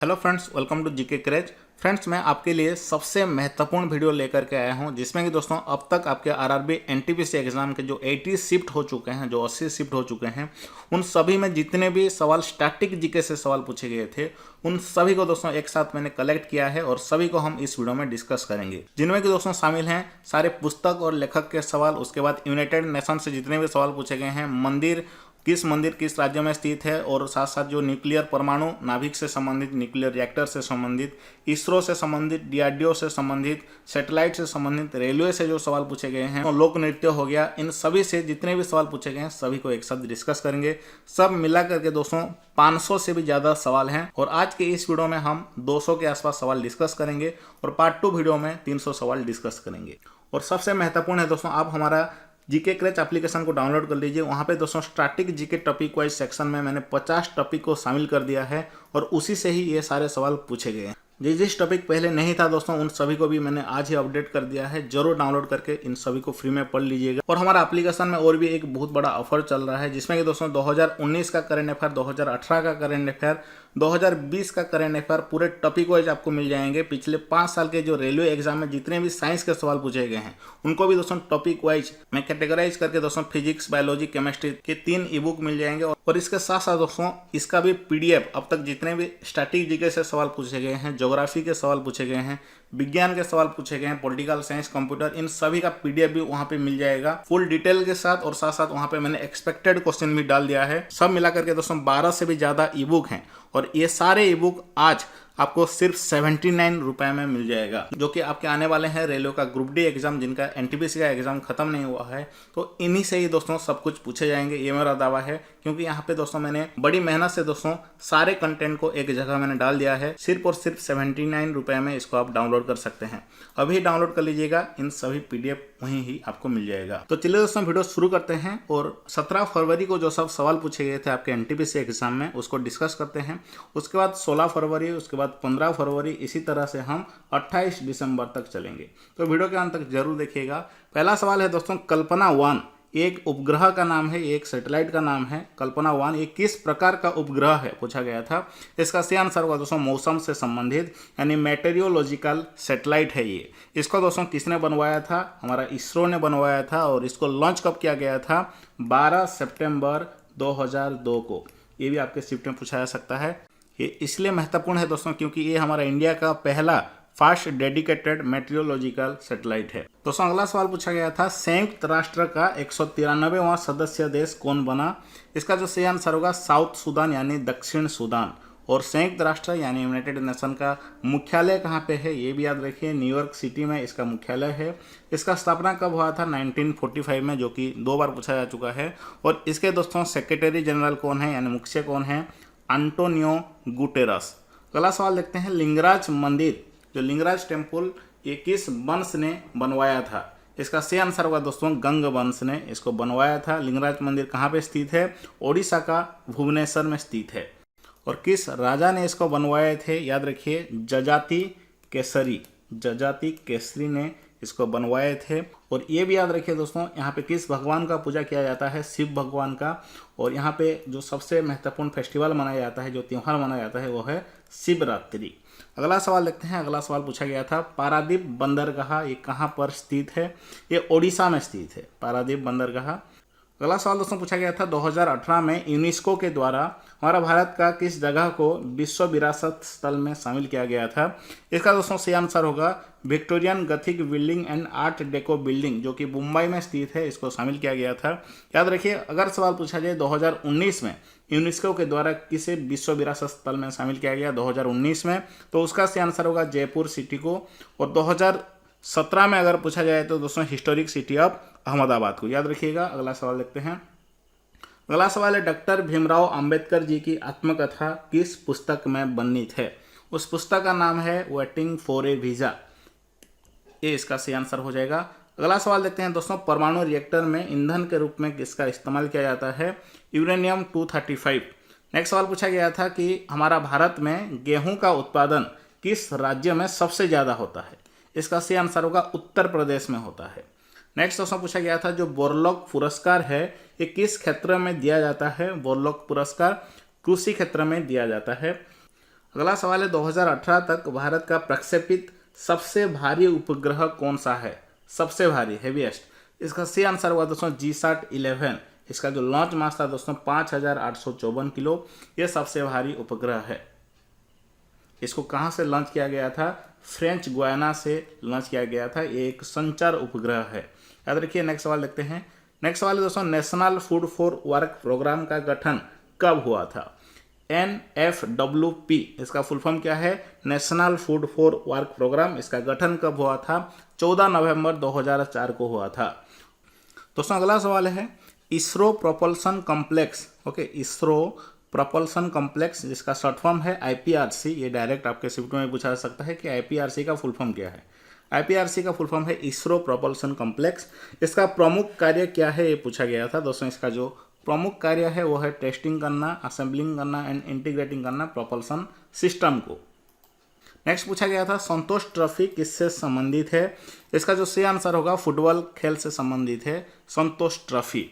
Hello friends, welcome to GK craze. Friends, मैं आपके लिए सबसे महत्वपूर्ण वीडियो लेकर के आया हूं, जिसमें कि दोस्तों अब तक आपके आरआरबी एनटीपीसी एग्जाम के जो 80 शिफ्ट हो चुके हैं, जो 80 शिफ्ट हो चुके हैं, उन सभी में जितने भी सवाल स्टैटिक जीके से सवाल पूछे गए थे, उन सभी को दोस्तों एक साथ मैंने कलेक्ट किया है और सभी को हम इस वीडियो में डिस्कस करेंगे, जिनमें कि दोस्तों शामिल हैं सारे पुस्तक और लेखक के सवाल। उसके बाद यूनाइटेड नेशन से जितने भी सवाल पूछे गए हैं, मंदिर किस राज्य में स्थित है, और साथ साथ जो न्यूक्लियर परमाणु नाभिक से संबंधित, न्यूक्लियर रिएक्टर से संबंधित, इसरो से संबंधित, डीआरडीओ से संबंधित, सैटेलाइट से संबंधित, रेलवे से जो सवाल पूछे गए हैं, लोक नृत्य हो गया, इन सभी से जितने भी सवाल पूछे गए हैं सभी को एक साथ डिस्कस करेंगे। सब मिला करके दोस्तों 500 से भी ज़्यादा सवाल हैं, और आज के इस वीडियो में हम 200 के आसपास सवाल डिस्कस करेंगे और पार्ट 2 वीडियो में 300 सवाल डिस्कस करेंगे। और सबसे महत्वपूर्ण है दोस्तों, आप हमारा जीके क्रेज एप्लीकेशन को डाउनलोड कर लीजिए। वहाँ पे दोस्तों static GK topic wise section में मैंने 50 टॉपिक को शामिल कर दिया है, और उसी से ही ये सारे सवाल पूछे गए हैं। जिस टॉपिक पहले नहीं था दोस्तों, उन सभी को भी मैंने आज ही अपडेट कर दिया है। जरूर डाउनलोड करके इन सभी को फ्री में पढ़ लीजिएगा। और हमारा एप्लीकेशन में और भी एक बहुत बड़ा ऑफर चल रहा है, जिसमें कि दोस्तों 2019 का करंट अफेयर, 2018 का करंट अफेयर, 2020 का करंट अफेयर पूरे टॉपिक वाइज आपको मिल जाएंगे। पिछले 5 साल के जो रेलवे एग्जाम में जितने भी साइंस के सवाल पूछे गए हैं, उनको भी दोस्तों टॉपिक वाइज मैं कैटेगराइज करके दोस्तों फिजिक्स, बायोलॉजी, केमिस्ट्री के 3 ई बुक मिल जाएंगे। और इसके साथ साथ दोस्तों इसका भी पीडीएफ, अब तक जितने भी स्टैटिक जीके से सवाल पूछे गए हैं, ज्योग्राफी के सवाल पूछे गए हैं, विज्ञान के सवाल पूछे गए हैं, पॉलिटिकल साइंस, कंप्यूटर, इन सभी का पीडीएफ भी वहां पे मिल जाएगा फुल डिटेल के साथ। और साथ साथ वहां पे मैंने एक्सपेक्टेड क्वेश्चन भी डाल दिया है। सब मिलाकर के दोस्तों 12 से भी ज्यादा ई बुक हैं, और ये सारे ई बुक आज आपको सिर्फ 79 रुपए में मिल जाएगा, जो कि आपके आने वाले हैं रेलवे का ग्रुप डी एग्जाम, जिनका एनटीपीसी का एग्जाम खत्म नहीं हुआ है, तो इन्हीं से ही दोस्तों सब कुछ पूछे जाएंगे, ये मेरा दावा है। क्योंकि यहाँ पे दोस्तों मैंने बड़ी मेहनत से दोस्तों सारे कंटेंट को एक जगह मैंने डाल दिया है। सिर्फ और सिर्फ 79 रुपए में इसको आप डाउनलोड कर सकते हैं। अभी डाउनलोड कर लीजिएगा, इन सभी पीडीएफ वहीं ही आपको मिल जाएगा। तो चलिए दोस्तों वीडियो शुरू करते हैं, और 17 फरवरी को जो सब सवाल पूछे गए थे आपके एनटीपीसी एग्जाम में, उसको डिस्कस करते हैं। उसके बाद 16 फरवरी, उसके बाद 15 फरवरी, इसी तरह से हम 28 दिसंबर तक चलेंगे। तो वीडियो के अंत तक जरूर देखिएगा। पहला सवाल है दोस्तों, कल्पना 1 एक उपग्रह का नाम है, एक सैटेलाइट का नाम है। कल्पना 1 ये किस प्रकार का उपग्रह है, पूछा गया था। इसका सही आंसर होगा दोस्तों मौसम से संबंधित, यानी मेटेरियोलॉजिकल सैटेलाइट है ये। इसको दोस्तों किसने बनवाया था? हमारा इसरो ने बनवाया था, और इसको लॉन्च कब किया गया था? 12 सितंबर 2002 को। ये भी आपके शिफ्ट में पूछा जा सकता है। ये इसलिए महत्वपूर्ण है दोस्तों क्योंकि ये हमारा इंडिया का पहला फास्ट डेडिकेटेड मेट्रियोलॉजिकल सैटेलाइट है। दोस्तों अगला सवाल पूछा गया था, संयुक्त राष्ट्र का 193वां सदस्य देश कौन बना? इसका जो सही आंसर होगा साउथ सूडान, यानी दक्षिण सूडान। और संयुक्त राष्ट्र यानी यूनाइटेड नेशन का मुख्यालय कहाँ पे है, ये भी याद रखिए, न्यूयॉर्क सिटी में इसका मुख्यालय है। इसका स्थापना कब हुआ था? 1945 में, जो कि 2 बार पूछा जा चुका है। और इसके दोस्तों सेक्रेटरी जनरल कौन है, यानी मुख्य कौन है? Antonio Guterres. अगला सवाल देखते हैं, लिंगराज मंदिर, जो लिंगराज टेम्पल, ये किस वंश ने बनवाया था? इसका सही आंसर होगा दोस्तों गंग वंश ने इसको बनवाया था। लिंगराज मंदिर कहाँ पे स्थित है? ओडिशा का भुवनेश्वर में स्थित है। और किस राजा ने इसको बनवाए थे? याद रखिए, जजाति केसरी ने इसको बनवाए थे। और ये भी याद रखिए दोस्तों, यहाँ पे किस भगवान का पूजा किया जाता है? शिव भगवान का। और यहाँ पे जो सबसे महत्वपूर्ण फेस्टिवल मनाया जाता है, जो त्यौहार मनाया जाता है, वो है शिवरात्रि। अगला सवाल देखते हैं। अगला सवाल पूछा गया था, पारादीप बंदरगाह ये कहाँ पर स्थित है? ये ओडिशा में स्थित है, पारादीप बंदरगाह। अगला सवाल दोस्तों पूछा गया था, 2018 में यूनेस्को के द्वारा हमारा भारत का किस जगह को विश्व विरासत स्थल में शामिल किया गया था? इसका दोस्तों सही आंसर होगा Victorian Gothic building and art deco building, जो कि मुंबई में स्थित है, इसको शामिल किया गया था। याद रखिए, अगर सवाल पूछा जाए 2019 में यूनेस्को के द्वारा किसे विश्व विरासत स्थल में शामिल किया गया 2019 में, तो उसका सही आंसर होगा जयपुर सिटी को। और 2017 में अगर पूछा जाए तो दोस्तों हिस्टोरिक सिटी ऑफ अहमदाबाद को। याद रखिएगा। अगला सवाल देखते हैं। अगला सवाल है, डॉक्टर भीमराव अंबेडकर जी की आत्मकथा किस पुस्तक में वर्णित है? उस पुस्तक का नाम है वेटिंग फॉर ए वीजा। ये इसका सही आंसर हो जाएगा। अगला सवाल देखते हैं दोस्तों, परमाणु रिएक्टर में ईंधन के रूप में किसका इस्तेमाल किया जाता है? यूरेनियम 235। नेक्स्ट सवाल पूछा गया था कि हमारा भारत में गेहूं का उत्पादन किस राज्य में सबसे ज़्यादा होता है? इसका सही आंसर होगा उत्तर प्रदेश में होता है। नेक्स्ट दोस्तों पूछा गया था, जो बोरलॉग पुरस्कार है ये किस क्षेत्र में दिया जाता है? बोरलॉग पुरस्कार कृषि क्षेत्र में दिया जाता है। अगला सवाल है 2018 तक भारत का प्रक्षेपित सबसे भारी उपग्रह कौन सा है? सबसे भारी, हेवीएस्ट। इसका सी आंसर हुआ दोस्तों GSAT-11। इसका जो लॉन्च मास था दोस्तों 5854 किलो, ये सबसे भारी उपग्रह है। इसको कहाँ से लॉन्च किया गया था? फ्रेंच गुयाना से लॉन्च किया गया था। ये एक संचार उपग्रह है, याद रखिए। नेक्स्ट सवाल देखते हैं। नेक्स्ट सवाल है दोस्तों, national food for work programme का गठन कब हुआ था? NFWP, इसका फुल फॉर्म क्या है? National food for work programme. इसका गठन कब हुआ था? 14 नवंबर 2004 को हुआ था। दोस्तों अगला सवाल है, ISRO propulsion complex, okay, ISRO propulsion complex जिसका शॉर्ट फॉर्म है IPRC, ये डायरेक्ट आपके शिफ्ट में पूछा जा सकता है कि IPRC का फुल फॉर्म क्या है। IPRC का फुल फॉर्म है इसरो प्रोपल्सन कॉम्प्लेक्स। इसका प्रमुख कार्य क्या है, ये पूछा गया था। दोस्तों इसका जो प्रमुख कार्य है वो है टेस्टिंग करना, असेंबलिंग करना एंड इंटीग्रेटिंग करना प्रोपल्सन सिस्टम को। नेक्स्ट पूछा गया था, संतोष ट्रॉफी किससे संबंधित है? इसका जो सही आंसर होगा फुटबॉल खेल से संबंधित है संतोष ट्रॉफी।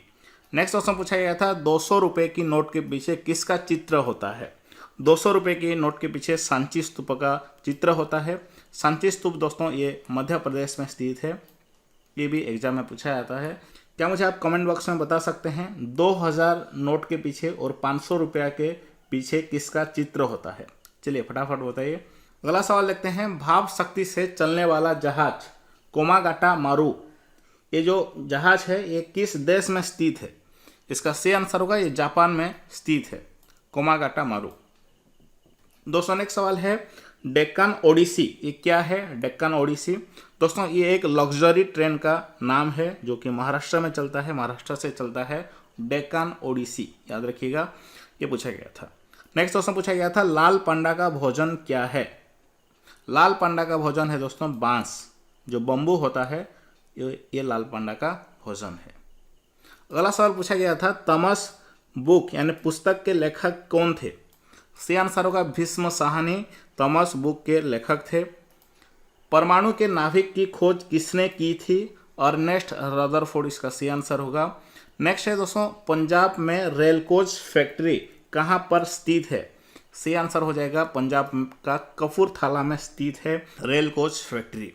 नेक्स्ट क्वेश्चन पूछा गया था, 200 रुपये की नोट के पीछे किसका चित्र होता है? 200 रुपये की नोट के पीछे सांची स्तूप का चित्र होता है। सांची स्तूप दोस्तों ये मध्य प्रदेश में स्थित है। ये भी एग्जाम में पूछा जाता है। क्या मुझे आप कमेंट बॉक्स में बता सकते हैं 2000 नोट के पीछे और 500 रुपया के पीछे किसका चित्र होता है? चलिए फटाफट बताइए। अगला सवाल देखते हैं, भाप शक्ति से चलने वाला जहाज कोमागाटा मारू, ये जो जहाज है ये किस देश में स्थित है? इसका सही आंसर होगा ये जापान में स्थित है, कोमागाटा मारू। दोस्तों नेक्स्ट सवाल है, डेक्कन ओडिसी, ये क्या है? डेक्कन ओडिसी दोस्तों ये एक लग्जरी ट्रेन का नाम है जो कि महाराष्ट्र में चलता है, महाराष्ट्र से चलता है डेक्कन ओडिसी, याद रखिएगा, ये पूछा गया था। नेक्स्ट क्वेश्चन पूछा गया था, लाल पांडा का भोजन क्या है? लाल पांडा का भोजन है दोस्तों बांस, जो बम्बू होता है ये लाल पांडा का भोजन है। अगला सवाल पूछा गया था, तमस बुक यानी पुस्तक के लेखक कौन थे? सही आंसर होगा भीष्म साहनी तमस बुक के लेखक थे। परमाणु के नाभिक की खोज किसने की थी? अर्नेस्ट रदरफोर्ड, इसका सही आंसर होगा। नेक्स्ट है दोस्तों, पंजाब में रेल कोच फैक्ट्री कहाँ पर स्थित है? सही आंसर हो जाएगा पंजाब का कपूरथला में स्थित है रेल कोच फैक्ट्री।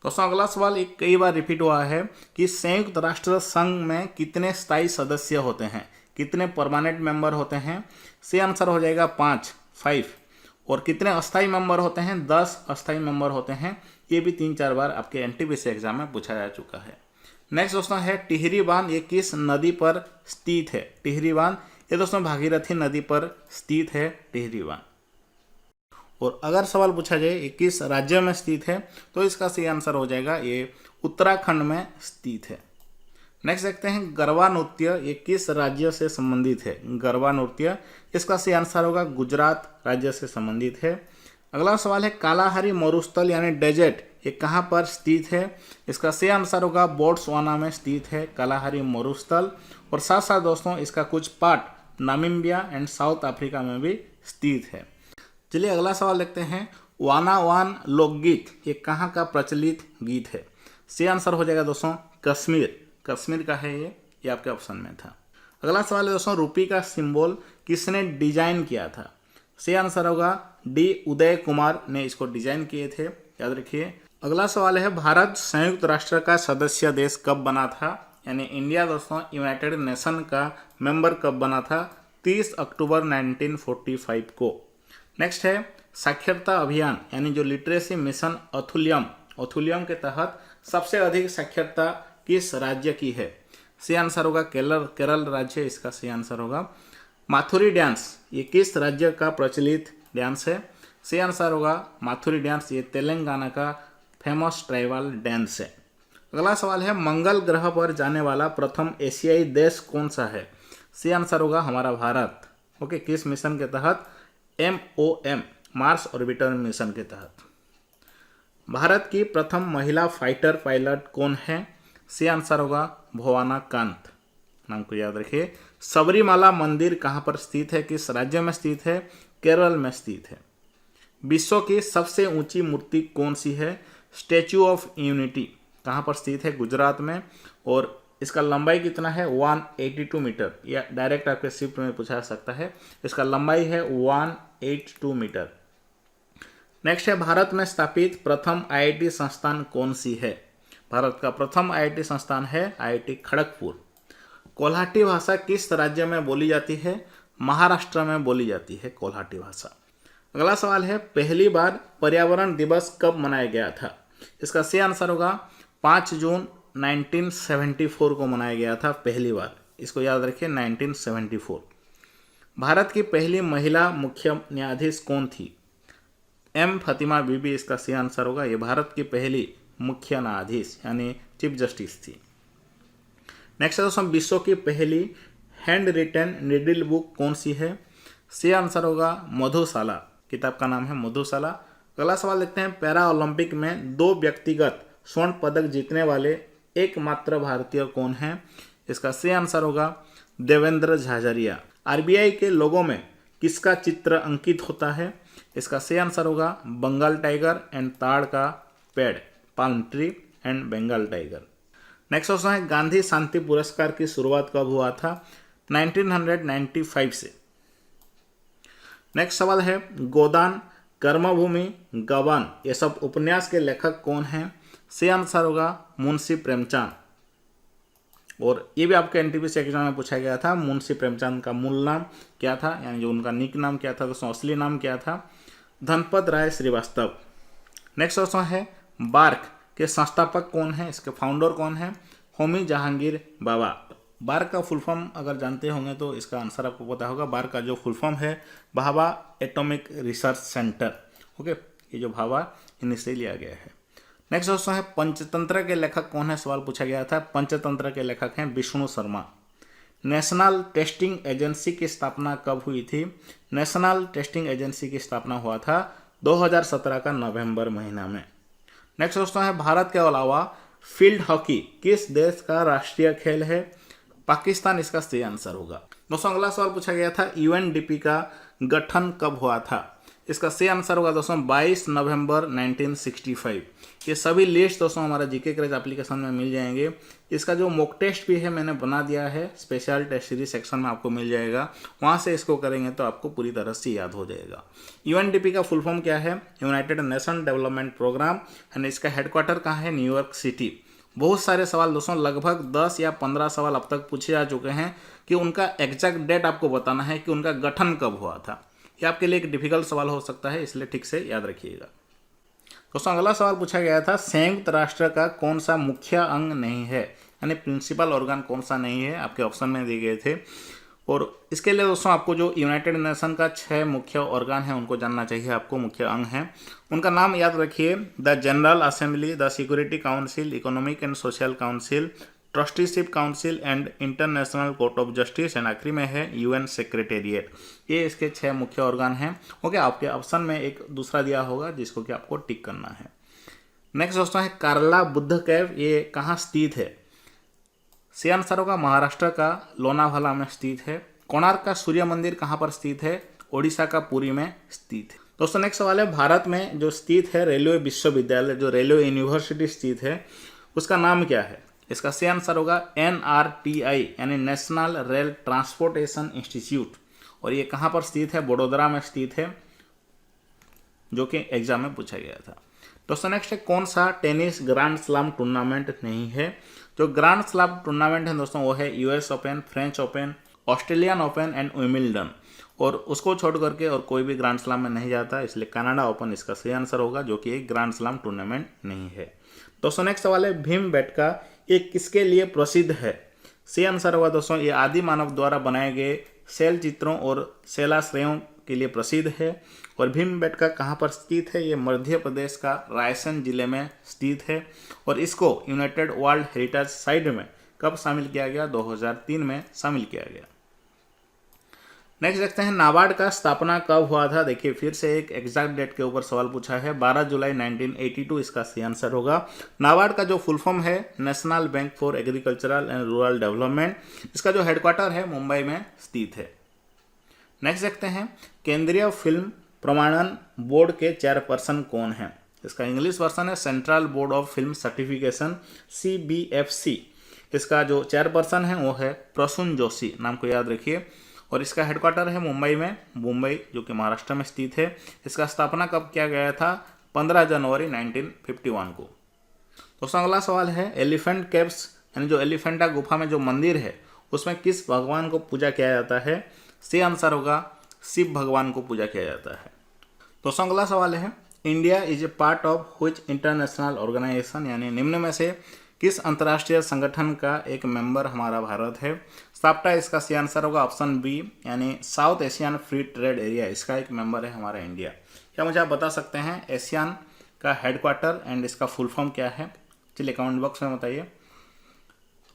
दोस्तों अगला सवाल एक कई बार रिपीट हुआ है कि संयुक्त राष्ट्र संघ में कितने स्थायी सदस्य होते हैं, कितने परमानेंट मेंबर होते हैं? सही आंसर हो जाएगा 5। और कितने अस्थायी मेंबर होते हैं? 10 अस्थायी मेंबर होते हैं। ये भी 3-4 बार आपके NTPC एग्जाम में पूछा जा चुका है। नेक्स्ट दोस्तों है, टिहरी बांध ये किस नदी पर स्थित है? टिहरी बांध ये दोस्तों भागीरथी नदी पर स्थित है टिहरी बांध। और अगर सवाल पूछा जाए ये किस राज्य में स्थित है, तो इसका सही आंसर हो जाएगा ये उत्तराखंड में स्थित है। नेक्स्ट देखते हैं, गरबा नृत्य ये किस राज्य से संबंधित है? गरबा नृत्य इसका सही आंसर होगा गुजरात राज्य से संबंधित है। अगला सवाल है, कालाहारी मरुस्थल यानी डेजर्ट ये कहाँ पर स्थित है? इसका सही आंसर होगा बोट्सवाना में स्थित है कालाहारी मरुस्थल। और साथ साथ दोस्तों इसका कुछ part Namibia and south Africa में भी स्थित है। चलिए अगला सवाल देखते हैं, वाना वान लोकगीत ये कहाँ का प्रचलित गीत है? सही आंसर हो जाएगा दोस्तों कश्मीर, कश्मीर का है ये आपके ऑप्शन में था। अगला सवाल है दोस्तों, रुपी का सिंबल किसने डिजाइन किया था? सही आंसर होगा D उदय कुमार ने इसको डिजाइन किए थे, याद रखिए। अगला सवाल है, भारत संयुक्त राष्ट्र का सदस्य देश कब बना था? यानी इंडिया दोस्तों यूनाइटेड नेशन का मेंबर कब बना था? 30 अक्टूबर 1945 को। नेक्स्ट है, साक्षरता अभियान यानी जो लिटरेसी मिशन अथुलियम के तहत सबसे अधिक साक्षरता किस राज्य की है? सही आंसर होगा केरल राज्य, इसका सही आंसर होगा। माथुरी डांस ये किस राज्य का प्रचलित डांस है? सही आंसर होगा माथुरी डांस ये तेलंगाना का फेमस ट्राइबल डांस है। अगला सवाल है, मंगल ग्रह पर जाने वाला प्रथम एशियाई देश कौन सा है? सही आंसर होगा हमारा भारत। ओके, किस मिशन के तहत? MOM मार्स ऑर्बिटर मिशन के तहत। भारत की प्रथम महिला फाइटर पायलट कौन है? सही आंसर होगा भवाना कांत, नाम को याद रखिए। सबरीमाला मंदिर कहाँ पर स्थित है, किस राज्य में स्थित है? केरल में स्थित है। विश्व की सबसे ऊंची मूर्ति कौन सी है? स्टैच्यू ऑफ यूनिटी कहाँ पर स्थित है? गुजरात में। और इसका लंबाई कितना है? 182 मीटर, या डायरेक्ट आपके शिफ्ट में पूछा जा सकता है। इसका लंबाई है 182 मीटर, नेक्स्ट है भारत में स्थापित प्रथम आईआईटी संस्थान कौन सी है? भारत का प्रथम आईआईटी संस्थान है आईआईटी खड़गपुर। कोल्हाटी भाषा किस राज्य में बोली जाती है? महाराष्ट्र में बोली जाती है कोल्हाटी भाषा। अगला सवाल है पहली बार पर्यावरण दिवस कब मनाया गया था? इसका सही आंसर होगा 5 जून 1974 को मनाया गया था पहली बार। इसको याद रखिए 1974। भारत की पहली महिला मुख्य न्यायाधीश कौन थी? एम फतिमा बीबी इसका सही आंसर होगा। ये भारत की पहली मुख्य न्यायाधीश यानी चीफ जस्टिस थी। नेक्स्ट है दोस्तों विश्व की पहली हैंड रिटन नीडल बुक कौन सी है? सही आंसर होगा मधुशाला। किताब का नाम है मधुशाला। अगला सवाल देखते हैं पैरा ओलंपिक में 2 व्यक्तिगत स्वर्ण पदक जीतने वाले एकमात्र भारतीय कौन हैं? इसका सही आंसर होगा देवेंद्र झाझरिया। आरबीआई के लोगों में किसका चित्र अंकित होता है? इसका सही आंसर होगा बंगाल टाइगर एंड ताड़ का पेड़, palm tree and Bengal tiger. Next question है गांधी शांति पुरस्कार की शुरुआत कब हुआ था? 1995 से। नेक्स्ट सवाल है गोदान, कर्मभूमि, गबन ये सब उपन्यास के लेखक कौन हैं? सही आंसर होगा मुंशी प्रेमचंद। और ये भी आपके एनटीपीसी एग्जाम में पूछा गया था। मुंशी प्रेमचंद का मूल नाम क्या था, यानी जो उनका निक नाम क्या था, दोस्तों असली नाम क्या था? धनपत राय श्रीवास्तव। नेक्स्ट क्वेश्चन है बार्क के संस्थापक कौन है? इसके फाउंडर कौन है? होमी जहांगीर बाबा। बार्क का फुल फॉर्म अगर जानते होंगे तो इसका आंसर आपको पता होगा। बार्क का जो फुल फॉर्म है Bhabha atomic research centre. Okay, ये जो भाभा इन्हीं से लिया गया है। नेक्स्ट क्वेश्चन है पंचतंत्र के लेखक कौन है? सवाल पूछा गया था। पंचतंत्र के लेखक हैं Vishnu Sharma. National testing agency की स्थापना कब हुई थी? नेशनल टेस्टिंग एजेंसी की स्थापना हुआ था 2017 का नवंबर महीना में। नेक्स्ट क्वेश्चन है भारत के अलावा फील्ड हॉकी किस देश का राष्ट्रीय खेल है? पाकिस्तान इसका सही आंसर होगा। दोस्तों अगला सवाल पूछा गया था यूएनडीपी का गठन कब हुआ था? इसका सही आंसर होगा दोस्तों 22 नवंबर 1965। ये सभी लिस्ट दोस्तों हमारा जीके क्रेज एप्लीकेशन में मिल जाएंगे। इसका जो मॉक टेस्ट भी है मैंने बना दिया है, स्पेशल टेस्ट सीरीज सेक्शन में आपको मिल जाएगा। वहाँ से इसको करेंगे तो आपको पूरी तरह से याद हो जाएगा। यूएनडीपी का फुल फॉर्म क्या है? United nation development programme, and इसका हेडक्वार्टर कहाँ है? New York city. बहुत सारे सवाल दोस्तों, लगभग 10 या 15 सवाल अब तक पूछे जा चुके हैं कि उनका एग्जैक्ट डेट आपको बताना है कि उनका गठन कब हुआ था। ये आपके लिए एक डिफिकल्ट सवाल हो सकता है, इसलिए ठीक से याद रखिएगा। दोस्तों अगला सवाल पूछा गया था संयुक्त राष्ट्र का कौन सा मुख्य अंग नहीं है, यानी प्रिंसिपल ऑर्गन कौन सा नहीं है, आपके ऑप्शन में दिए गए थे। और इसके लिए दोस्तों आपको जो यूनाइटेड नेशन का 6 मुख्य ऑर्गन है उनको जानना चाहिए आपको, मुख्य अंग हैं। उनका नाम याद रखिए, the general assembly, the security council, economic and social council, trusteeship council and international court of justice, and आखिरी में है यूएन सेक्रेटेरिएट। ये इसके 6 मुख्य ऑर्गन हैं। ओके, आपके ऑप्शन में एक दूसरा दिया होगा जिसको कि आपको टिक करना है। नेक्स्ट दोस्तों है कार्ला बुद्ध केव, ये कहाँ स्थित है? सही आंसर होगा महाराष्ट्र का लोनावाला में स्थित है। कोणार्क का सूर्य मंदिर कहाँ पर स्थित है? ओडिशा का पुरी में स्थित है। दोस्तों नेक्स्ट सवाल है भारत में जो स्थित है रेलवे विश्वविद्यालय, जो रेलवे यूनिवर्सिटी स्थित है, उसका नाम क्या है? इसका सही आंसर होगा NRTI यानी नेशनल रेल ट्रांसपोर्टेशन इंस्टीट्यूट। और ये कहाँ पर स्थित है? बड़ोदरा में स्थित है, जो कि एग्जाम में पूछा गया था। दोस्तों नेक्स्ट है कौन सा टेनिस ग्रैंड स्लैम टूर्नामेंट नहीं है? जो ग्रैंड स्लैम टूर्नामेंट है दोस्तों वो है US open, French open, Australian open and Wimbledon. और उसको छोड़ करके और कोई भी ग्रैंड स्लैम में नहीं जाता, इसलिए कनाडा ओपन इसका सही आंसर होगा, जो कि एक ग्रैंड स्लैम टूर्नामेंट नहीं है। दोस्तों नेक्स्ट सवाल है भीमबेटका ये किसके लिए प्रसिद्ध है? सही आंसर होगा दोस्तों ये आदि मानव द्वारा बनाए गए शैल चित्रों और शैलाश्रयों के लिए प्रसिद्ध है। और भीमबेटका कहाँ पर स्थित है? ये मध्य प्रदेश का रायसेन जिले में स्थित है। और इसको यूनाइटेड वर्ल्ड हेरिटेज साइट में कब शामिल किया गया? 2003 में शामिल किया गया। नेक्स्ट देखते हैं नाबार्ड का स्थापना कब हुआ था? देखिए फिर से एक एग्जैक्ट डेट के ऊपर सवाल पूछा है, 12 जुलाई 1982 इसका सही आंसर होगा। नाबार्ड का जो फुल फॉर्म है national bank for agricultural and rural development, इसका जो हेडक्वार्टर है मुंबई में स्थित है। नेक्स्ट देखते हैं केंद्रीय फिल्म प्रमाणन बोर्ड के चेयरपर्सन कौन है? इसका इंग्लिश वर्जन है central board of film certification, CBFC। इसका जो चेयरपर्सन है वो है प्रसून जोशी, नाम को याद रखिए। और इसका हेडक्वार्टर है मुंबई में, मुंबई जो कि महाराष्ट्र में स्थित है। इसका स्थापना कब किया गया था? 15 जनवरी 1951 को। दोस्तों अगला सवाल है एलिफेंट केव्स यानी जो एलिफेंटा गुफा में जो मंदिर है उसमें किस भगवान को पूजा किया जाता है? सही आंसर होगा शिव भगवान को पूजा किया जाता है। दोस्तों अगला सवाल है India is a part of which international organisation, यानी निम्न में से किस अंतर्राष्ट्रीय संगठन का एक मेंबर हमारा भारत है? साप्टा इसका सही आंसर होगा ऑप्शन बी, यानी south Asian free trade area, इसका एक मेंबर है हमारा इंडिया। क्या मुझे आप बता सकते हैं एशियन का हेडक्वार्टर एंड इसका फुल फॉर्म क्या है? चलिए कमेंट बॉक्स में बताइए।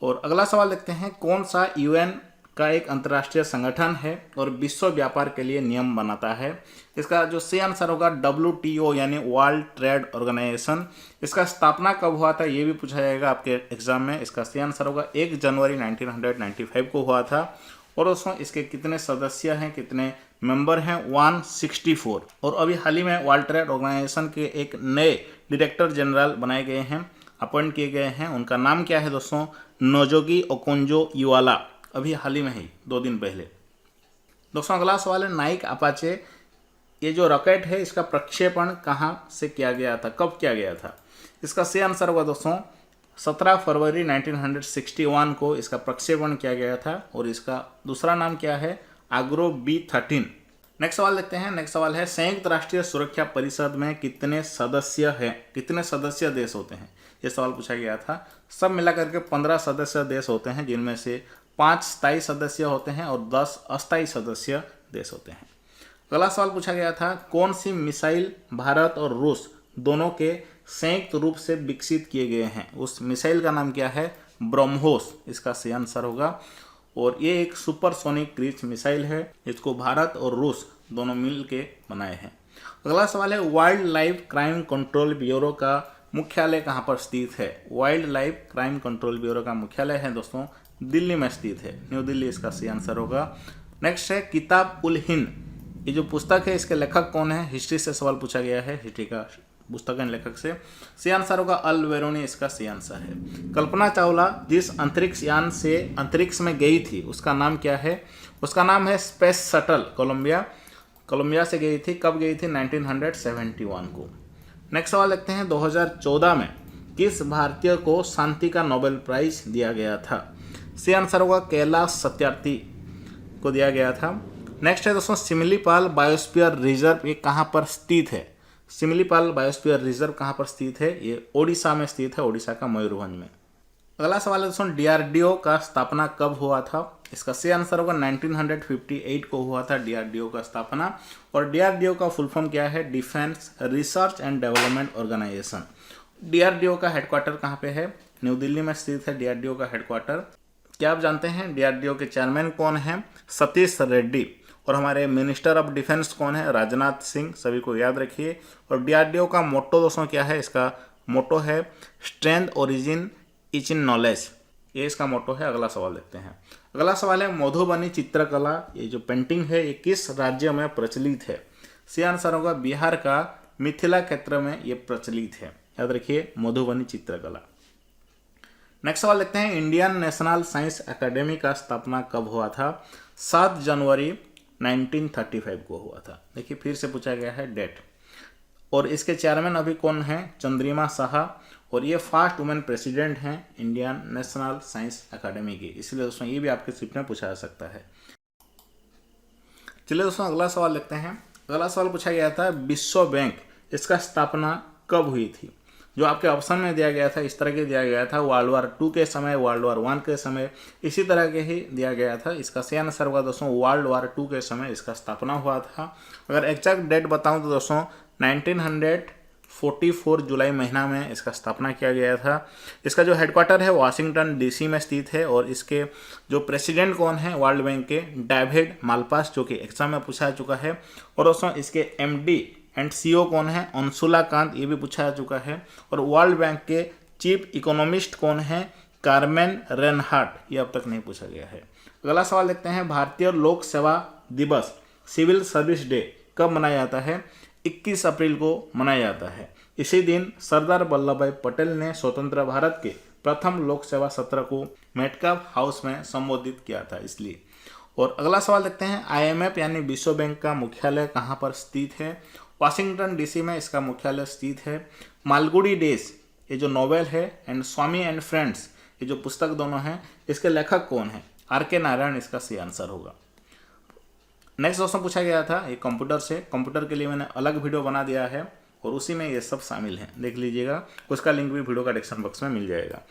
और अगला सवाल देखते हैं कौन सा यूएन का एक अंतर्राष्ट्रीय संगठन है और विश्व व्यापार के लिए नियम बनाता है? इसका जो सही आंसर होगा WTO यानी वर्ल्ड ट्रेड ऑर्गेनाइजेशन। इसका स्थापना कब हुआ था ये भी पूछा जाएगा आपके एग्जाम में। इसका सही आंसर होगा 1 जनवरी 1995 को हुआ था। और दोस्तों इसके कितने सदस्य हैं, कितने मेंबर हैं? 164। और अभी हाल ही में वर्ल्ड ट्रेड ऑर्गेनाइजेशन के एक नए डायरेक्टर जनरल बनाए गए हैं, अपॉइंट किए गए हैं। उनका नाम क्या है दोस्तों? नोजोगी ओकोंजो-इवेला, अभी हाल ही में ही 2 दिन पहले। दोस्तों अगला सवाल है नाइक अपाचे, ये जो रॉकेट है इसका प्रक्षेपण कहाँ से किया गया था, कब किया गया था? इसका सही आंसर होगा दोस्तों 17 फरवरी 1961 को इसका प्रक्षेपण किया गया था। और इसका दूसरा नाम क्या है? आग्रो B-13। नेक्स्ट सवाल देखते हैं। नेक्स्ट सवाल है संयुक्त राष्ट्रीय सुरक्षा परिषद में कितने सदस्य हैं, कितने सदस्य देश होते हैं? ये सवाल पूछा गया था। सब मिलाकर के 15 सदस्य देश होते हैं, जिनमें से 5 स्थायी सदस्य होते हैं और 10 अस्थायी सदस्य देश होते हैं। अगला सवाल पूछा गया था कौन सी मिसाइल भारत और रूस दोनों के संयुक्त रूप से विकसित किए गए हैं? उस मिसाइल का नाम क्या है? ब्रह्मोस, इसका सही आंसर होगा। और ये एक सुपरसोनिक क्रूज मिसाइल है, इसको भारत और रूस दोनों मिल के बनाए हैं। अगला सवाल है wild life crime control bureau का मुख्यालय कहाँ पर स्थित है? Wild life crime control bureau का मुख्यालय है दोस्तों दिल्ली में स्थित है, न्यू दिल्ली इसका सही आंसर होगा। नेक्स्ट है किताब उल हिंद, ये जो पुस्तक है इसके लेखक कौन है? हिस्ट्री से सवाल पूछा गया है, हिस्ट्री का पुस्तक है लेखक से। सही आंसर होगा अल वेरोनी, इसका सही आंसर है। कल्पना चावला जिस अंतरिक्ष यान से अंतरिक्ष में गई थी उसका नाम क्या है? उसका नाम है स्पेस शटल कोलंबिया से गई थी। कब गई थी? 1971 को। नेक्स्ट सवाल देखते हैं 2014 में किस भारतीय को शांति का नोबेल प्राइज दिया गया था? सही आंसर होगा कैलाश सत्यार्थी को दिया गया था। नेक्स्ट है दोस्तों सिमलीपाल बायोस्फीयर रिजर्व, ये कहाँ पर स्थित है? सिमलीपाल बायोस्फीयर रिजर्व कहाँ पर स्थित है? ये ओडिशा में स्थित है, ओडिशा का मयूरभंज में। अगला सवाल है दोस्तों DRDO का स्थापना कब हुआ था? इसका सही आंसर होगा 1958 को हुआ था DRDO का स्थापना। और DRDO का फुल फॉर्म क्या है? Defence research and development organisation. DRDO का हेडक्वार्टर कहाँ पे है? न्यू दिल्ली में स्थित है DRDO का हेडक्वार्टर। क्या आप जानते हैं DRDO के चेयरमैन कौन है? सतीश रेड्डी। और हमारे मिनिस्टर ऑफ डिफेंस कौन है? राजनाथ सिंह, सभी को याद रखिए। और DRDO का मोटो दोस्तों क्या है? इसका मोटो है strength origin etch in knowledge, ये इसका मोटो है। अगला सवाल देखते हैं। अगला सवाल है मधुबनी चित्रकला, ये जो पेंटिंग है ये किस राज्य में प्रचलित है? सही आंसर होगा बिहार का मिथिला क्षेत्र में ये प्रचलित है, याद रखिए मधुबनी चित्रकला। नेक्स्ट सवाल देखते हैं इंडियन नेशनल साइंस एकेडमी का स्थापना कब हुआ था? 7 जनवरी 1935 को हुआ था। देखिए फिर से पूछा गया है डेट। और इसके चेयरमैन अभी कौन है? चंद्रिमा साहा। और ये फर्स्ट वुमेन प्रेसिडेंट हैं इंडियन नेशनल साइंस एकेडमी की, इसलिए दोस्तों ये भी आपके स्क्रिप्ट में पूछा जा सकता है। चलिए दोस्तों अगला सवाल देखते हैं। अगला सवाल पूछा गया था विश्व बैंक, इसका स्थापना कब हुई थी? जो आपके ऑप्शन में दिया गया था इस तरह के दिया गया था वर्ल्ड वॉर 2 के समय, वर्ल्ड वॉर 1 के समय, इसी तरह के ही दिया गया था। इसका सही आंसर होगा दोस्तों वर्ल्ड वॉर 2 के समय इसका स्थापना हुआ था। अगर एग्जैक्ट डेट बताऊं तो दोस्तों 1944 जुलाई महीना में इसका स्थापना किया गया था। इसका जो हेडक्वार्टर है वाशिंगटन DC में स्थित है। और इसके जो प्रेसिडेंट कौन है वर्ल्ड बैंक के? डेविड मालपास, जो कि एग्जाम में पूछा जा चुका है। और दोस्तों इसके MD एंड CEO कौन है? अंशुला कांत, ये भी पूछा जा चुका है। और वर्ल्ड बैंक के चीफ इकोनॉमिस्ट कौन है? कार्मेन रेनहार्ट, ये अब तक नहीं पूछा गया है। अगला सवाल देखते हैं भारतीय लोक सेवा दिवस सिविल सर्विस डे कब मनाया जाता है? 21 अप्रैल को मनाया जाता है। इसी दिन सरदार वल्लभ भाई पटेल ने स्वतंत्र भारत के प्रथम लोक सेवा सत्र को मेटकाफ हाउस में संबोधित किया था इसलिए। और अगला सवाल देखते हैं, IMF यानी विश्व बैंक का मुख्यालय कहाँ पर स्थित है? वाशिंगटन DC में इसका मुख्यालय स्थित है। मालगुडी डेज ये जो नोवेल है एंड स्वामी एंड फ्रेंड्स ये जो पुस्तक दोनों हैं, इसके लेखक कौन है? RK नारायण इसका सही आंसर होगा। नेक्स्ट क्वेश्चन पूछा गया था ये कंप्यूटर से, कंप्यूटर के लिए मैंने अलग वीडियो बना दिया है और उसी में ये सब शामिल हैं, देख लीजिएगा, उसका लिंक भी वीडियो का डिस्क्रिप्शन बॉक्स में मिल जाएगा।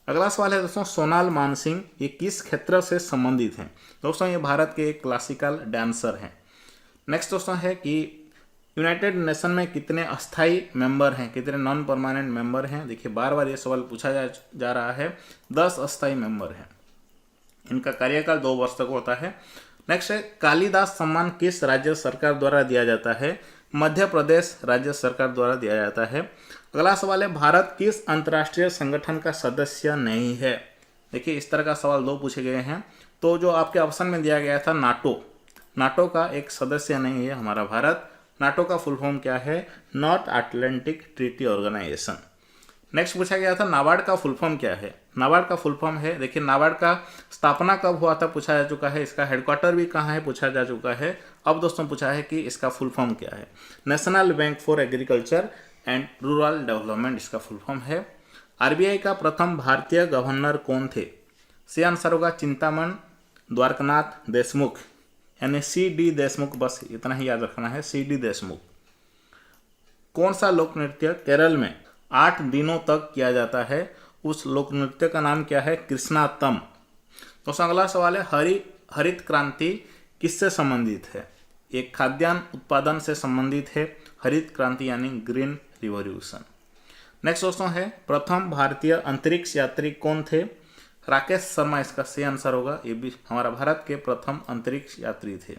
अगला सवाल है दोस्तों, सोनाल मानसिंह ये किस क्षेत्र से संबंधित हैं? दोस्तों ये भारत के एक क्लासिकल डांसर हैं। नेक्स्ट दोस्तों है कि यूनाइटेड नेशन में कितने अस्थाई मेंबर हैं, कितने नॉन परमानेंट मेंबर हैं? देखिए बार बार ये सवाल पूछा जा रहा है। 10 अस्थाई मेंबर हैं, इनका कार्यकाल 2 वर्ष तक होता है। नेक्स्ट है, कालिदास सम्मान किस राज्य सरकार द्वारा दिया जाता है? मध्य प्रदेश राज्य सरकार द्वारा दिया जाता है। अगला सवाल है, भारत किस अंतर्राष्ट्रीय संगठन का सदस्य नहीं है? देखिए इस तरह का सवाल 2 पूछे गए हैं। तो जो आपके ऑप्शन में दिया गया था नाटो का एक सदस्य नहीं है हमारा भारत। नाटो का फुल फॉर्म क्या है? North Atlantic treaty organisation. Next पूछा गया था, नाबार्ड का फुल फॉर्म क्या है? नाबार्ड का फुल फॉर्म है, देखिए नाबार्ड का स्थापना कब हुआ था पूछा जा चुका है, इसका हेडक्वार्टर भी कहाँ है पूछा जा चुका है। अब दोस्तों पूछा है कि इसका फुल फॉर्म क्या है? National bank for agriculture and rural development इसका फुल फॉर्म है। RBI का प्रथम भारतीय गवर्नर कौन थे? सही आंसर होगा चिंतामण द्वारकानाथ देशमुख, यानी CD देशमुख, बस इतना ही याद रखना है, CD देशमुख। कौन सा लोक नृत्य केरल में 8 दिनों तक किया जाता है? उस लोक नृत्य का नाम क्या है? कृष्णातम। तो अगला सवाल है, हरित क्रांति किससे संबंधित है? एक खाद्यान्न उत्पादन से संबंधित है हरित क्रांति यानी ग्रीन रिवॉल्यूशन। नेक्स्ट दोस्तों है, प्रथम भारतीय अंतरिक्ष यात्री कौन थे? राकेश शर्मा इसका सही आंसर होगा, ये भी हमारा भारत के प्रथम अंतरिक्ष यात्री थे।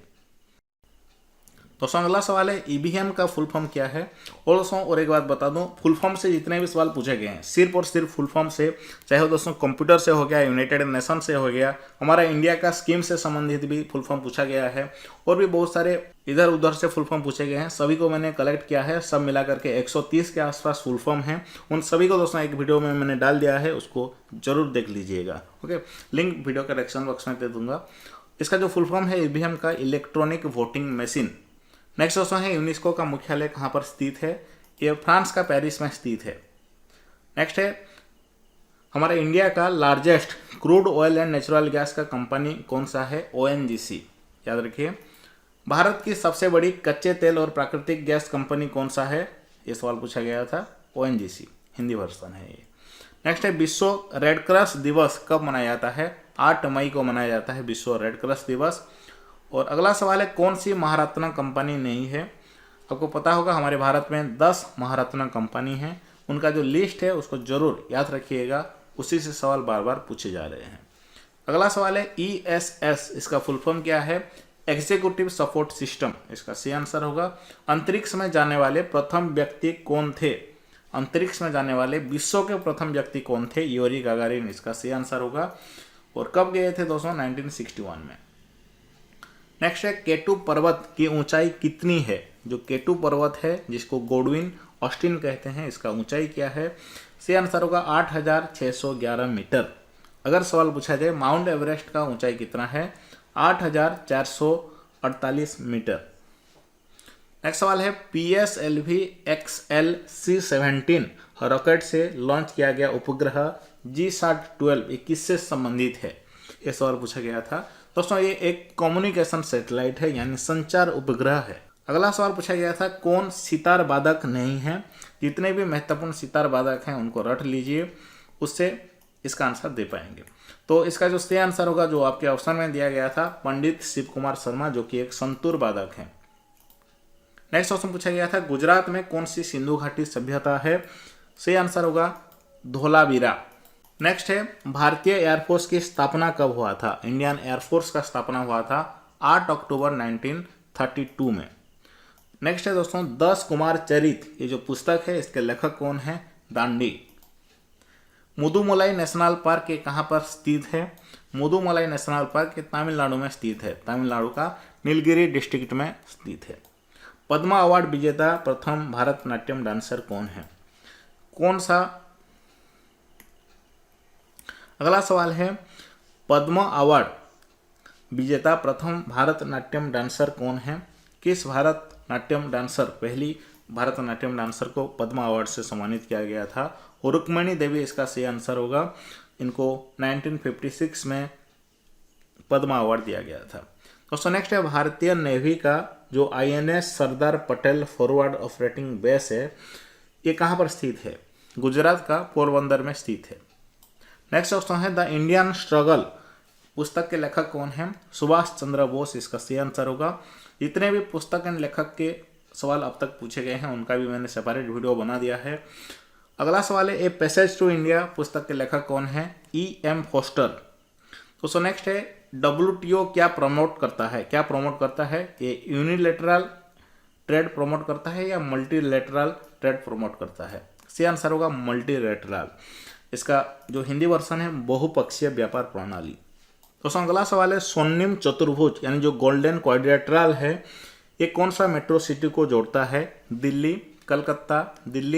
दोस्तों अगला सवाल है, EVM का फुल फॉर्म क्या है? और दोस्तों और एक बात बता दूं, फुल फॉर्म से जितने भी सवाल पूछे गए हैं सिर्फ और सिर्फ फुल फॉर्म से, चाहे दोस्तों कंप्यूटर से हो गया, यूनाइटेड नेशन से हो गया, हमारा इंडिया का स्कीम से संबंधित भी फुल फॉर्म पूछा गया है, और भी बहुत सारे इधर उधर से फुल फॉर्म पूछे गए हैं, सभी को मैंने कलेक्ट किया है, सब मिला करके 130 के आसपास फुल फॉर्म है। उन सभी को दोस्तों एक वीडियो में मैंने डाल दिया है, उसको जरूर देख लीजिएगा। ओके, लिंक वीडियो के डिस्क्रिप्शन बॉक्स में दे दूंगा। इसका जो फुल फॉर्म है EVM का इलेक्ट्रॉनिक वोटिंग मशीन। नेक्स्ट दोस्तों है, यूनेस्को का मुख्यालय कहाँ पर स्थित है? ये फ्रांस का पेरिस में स्थित है। नेक्स्ट है, हमारे इंडिया का largest crude oil and natural gas का कंपनी कौन सा है? ONGC, याद रखिए। भारत की सबसे बड़ी कच्चे तेल और प्राकृतिक गैस कंपनी कौन सा है? ये सवाल पूछा गया था, ONGC, हिंदी वर्जन है ये। नेक्स्ट है, विश्व रेड क्रॉस दिवस कब मनाया जाता है? 8 मई को मनाया जाता है विश्व रेड क्रॉस दिवस। और अगला सवाल है, कौन सी महारत्न कंपनी नहीं है? आपको पता होगा हमारे भारत में 10 महारत्न कंपनी हैं, उनका जो लिस्ट है उसको जरूर याद रखिएगा, उसी से सवाल बार बार पूछे जा रहे हैं। अगला सवाल है, ESS इसका फुल फॉर्म क्या है? एग्जीक्यूटिव सपोर्ट सिस्टम, इसका सही आंसर होगा। अंतरिक्ष में जाने वाले प्रथम व्यक्ति कौन थे? अंतरिक्ष में जाने वाले विश्व के प्रथम व्यक्ति कौन थे? यूरी गागारिन, इसका सही आंसर होगा। और कब गए थे दोस्तों? 1961 में। नेक्स्ट है, केटू पर्वत की ऊंचाई कितनी है? जो केटू पर्वत है जिसको गोडविन ऑस्टिन कहते हैं, इसका ऊंचाई क्या है? सही आंसर होगा 8611 मीटर। अगर सवाल पूछा जाए माउंट एवरेस्ट का ऊंचाई कितना है? 8448 मीटर। नेक्स्ट सवाल है, PSLV XLC-17 रॉकेट से लॉन्च किया गया उपग्रह GSAT-12 ये किससे संबंधित है? ये सवाल पूछा गया था। दोस्तों ये एक कम्युनिकेशन सैटेलाइट है, यानी संचार उपग्रह है। अगला सवाल पूछा गया था, कौन सितार वादक नहीं है? जितने भी महत्वपूर्ण सितार वादक हैं उनको रट लीजिए, उससे इसका आंसर दे पाएंगे। तो इसका जो सही आंसर होगा, जो आपके ऑप्शन में दिया गया था, पंडित शिव कुमार शर्मा, जो कि एक संतूर वादक है। नेक्स्ट क्वेश्चन पूछा गया था, गुजरात में कौन सी सिंधु घाटी सभ्यता है? सही आंसर होगा धोलावीरा। नेक्स्ट है, भारतीय एयरफोर्स की स्थापना कब हुआ था? इंडियन एयरफोर्स का स्थापना हुआ था 8 अक्टूबर 1932 में। नेक्स्ट है दोस्तों, 10 कुमार चरित ये जो पुस्तक है इसके लेखक कौन है? दांडी। मुदुमलाई नेशनल पार्क ये कहाँ पर स्थित है? मुदुमलाई नेशनल पार्क ये तमिलनाडु में स्थित है, तमिलनाडु का नीलगिरी डिस्ट्रिक्ट में स्थित है। पद्मा अवार्ड विजेता प्रथम भारतनाट्यम डांसर कौन है? कौन सा? अगला सवाल है, पद्मा अवार्ड विजेता प्रथम भारतनाट्यम डांसर कौन है? किस भारतनाट्यम डांसर, पहली भारतनाट्यम डांसर को पद्म अवार्ड से सम्मानित किया गया था? और रुक्मिणी देवी इसका सही आंसर होगा। इनको 1956 में पद्म अवार्ड दिया गया था। दोस्तों नेक्स्ट है भारतीय नेवी का जो INS Sardar Patel forward operating base है, ये कहाँ पर स्थित है? गुजरात का पोरबंदर में स्थित है। नेक्स्ट दोस्तों है द इंडियन स्ट्रगल पुस्तक के लेखक कौन है? सुभाष चंद्र बोस इसका सही आंसर होगा। जितने भी पुस्तक एंड लेखक के सवाल अब तक पूछे गए हैं उनका भी मैंने सेपरेट वीडियो बना दिया है। अगला सवाल है ए पैसेज टू इंडिया पुस्तक के लेखक कौन है? EM Forster. दोस्तों नेक्स्ट है WTO क्या प्रमोट करता है? क्या प्रमोट करता है? ये यूनिलेटरल ट्रेड प्रमोट करता है या मल्टीलेटरल ट्रेड प्रमोट करता है? सही आंसर होगा मल्टीलेटरल। इसका जो हिंदी वर्जन है बहुपक्षीय व्यापार प्रणाली। दोस्तों अगला सवाल है स्वर्णिम चतुर्भुज यानी जो गोल्डन क्वाड्रिलेटरल है ये कौन सा मेट्रो सिटी को जोड़ता है? दिल्ली,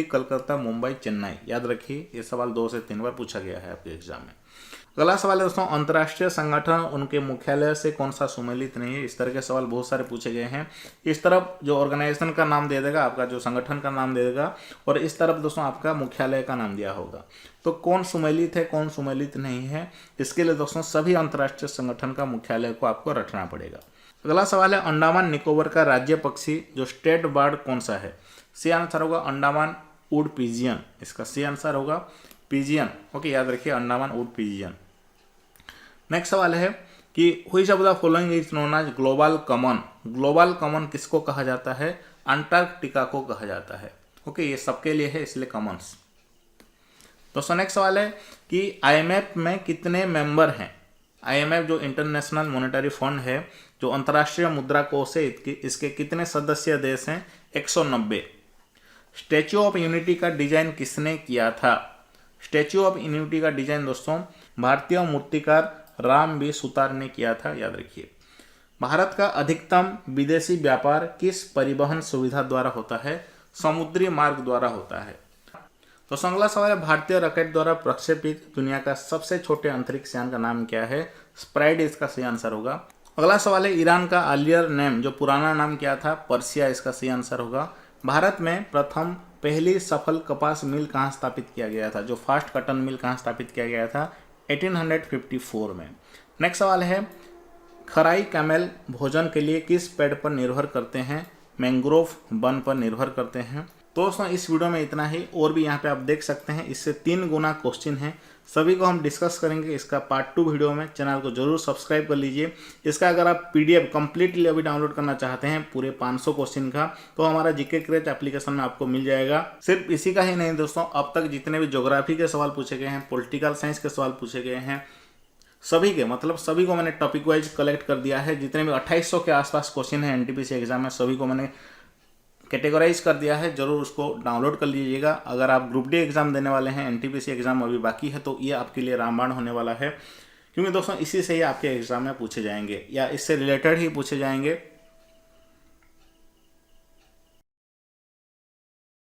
कलकत्ता, मुंबई, चेन्नई। याद रखिए ये सवाल 2 से 3 बार पूछा गया है आपके एग्जाम में। अगला सवाल है दोस्तों अंतर्राष्ट्रीय संगठन उनके मुख्यालय से कौन सा सुमेलित नहीं है? इस तरह के सवाल बहुत सारे पूछे गए हैं। इस तरफ जो ऑर्गेनाइजेशन का नाम दे देगा, आपका जो संगठन का नाम दे देगा, और इस तरफ दोस्तों आपका मुख्यालय का नाम दिया होगा। तो कौन सुमेलित है, कौन सुमेलित नहीं है, इसके लिए दोस्तों सभी अंतर्राष्ट्रीय संगठन का मुख्यालय को आपको रखना पड़ेगा। अगला सवाल है अंडमान निकोबार का राज्य पक्षी जो स्टेट बर्ड कौन सा है? सही आंसर होगा अंडमान वुड पिजियन। इसका सही आंसर होगा पिजियन। ओके, याद रखिए अंडमान वुड पिजियन। नेक्स्ट सवाल है कि which of the following is known as global common. Global common किसको कहा जाता है? अंटार्कटिका को कहा जाता है। ओके, ये सबके लिए है इसलिए कॉमन्स। दोस्तों नेक्स्ट सवाल है कि IMF में कितने मेंबर हैं? IMF जो इंटरनेशनल मॉनेटरी फंड है, जो अंतर्राष्ट्रीय मुद्रा कोष है, इसके कितने सदस्य देश हैं? 190। स्टैच्यू ऑफ यूनिटी का डिजाइन किसने किया था? स्टैच्यू ऑफ यूनिटी का डिजाइन दोस्तों भारतीय मूर्तिकार राम बी सुतार ने किया था। याद रखिए। भारत का अधिकतम विदेशी व्यापार किस परिवहन सुविधा द्वारा होता है? समुद्री मार्ग द्वारा होता है। तो अगला सवाल है भारतीय रॉकेट द्वारा प्रक्षेपित दुनिया का सबसे छोटे अंतरिक्ष यान का नाम क्या है? स्प्राइड इसका सही आंसर होगा। अगला सवाल है ईरान का अर्लियर नेम जो पुराना नाम क्या था? पर्सिया इसका सही आंसर होगा। भारत में पहली सफल कपास मिल कहाँ स्थापित किया गया था? जो फास्ट कॉटन मिल कहाँ स्थापित किया गया था? 1854 में। नेक्स्ट सवाल है खराई कैमल भोजन के लिए किस पेड़ पर निर्भर करते हैं? मैंग्रोव वन पर निर्भर करते हैं। दोस्तों इस वीडियो में इतना ही, और भी यहाँ पे आप देख सकते हैं इससे 3 गुना क्वेश्चन है, सभी को हम डिस्कस करेंगे। इसका पार्ट 2 वीडियो में चैनल को जरूर सब्सक्राइब कर लीजिए। इसका अगर आप PDF कंप्लीटली अभी डाउनलोड करना चाहते हैं पूरे 500 क्वेश्चन का, तो हमारा जीके क्रेज एप्लीकेशन में आपको मिल जाएगा। सिर्फ इसी का ही नहीं दोस्तों, अब तक जितने भी ज्योग्राफी के सवाल पूछे गए हैं, पॉलिटिकल साइंस के सवाल पूछे गए हैं, सभी को मैंने टॉपिक वाइज कलेक्ट कर दिया है। जितने भी 2800 के आसपास क्वेश्चन है NTPC एग्जाम में, सभी को मैंने कैटेगराइज कर दिया है। जरूर उसको डाउनलोड कर लीजिएगा। अगर आप ग्रुप D एग्जाम देने वाले हैं, NTPC एग्जाम अभी बाकी है, तो ये आपके लिए रामबाण होने वाला है, क्योंकि दोस्तों इसी से ही आपके एग्जाम में पूछे जाएंगे या इससे रिलेटेड ही पूछे जाएंगे।